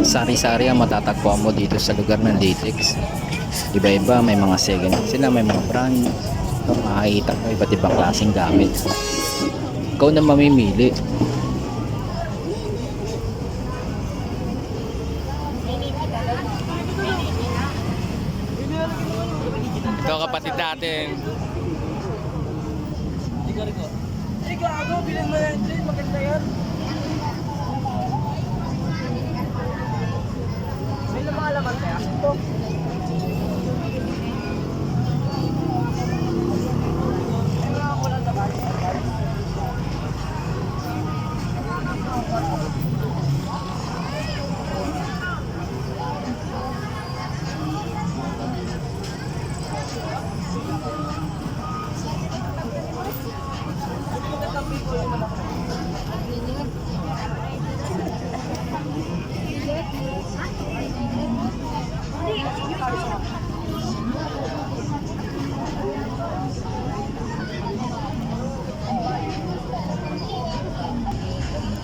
sari-sari ang matatagpuan mo dito sa lugar ng Latex. Iba-iba, may mga second hand sila, may mga brand. Makikita mo iba't ibang klaseng gamit. Ikaw na mamimili. Ito kapatid natin. Ay, gago, bilhin mo yan, Jay. Maganda yan. May lumalaman kaya? Ito. Ay, mga kulang na bali.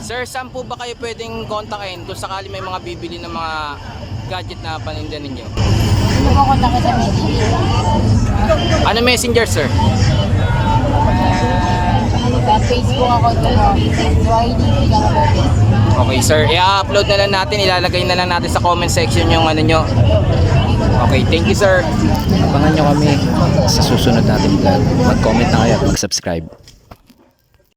Sir, saan po ba kayo pwedeng kontakin kung sakali may mga bibili ng mga gadget na paninda ninyo? Ano po kontak sa media? Ano messenger, sir? Ano ba? Facebook ako ito mo. YD Galabote. Okay, sir. I-upload na lang natin. Ilalagay na lang natin sa comment section yung ano nyo. Okay, thank you, sir. Abangan nyo kami sa susunod natin vlog. Mag-comment na kayo at mag-subscribe.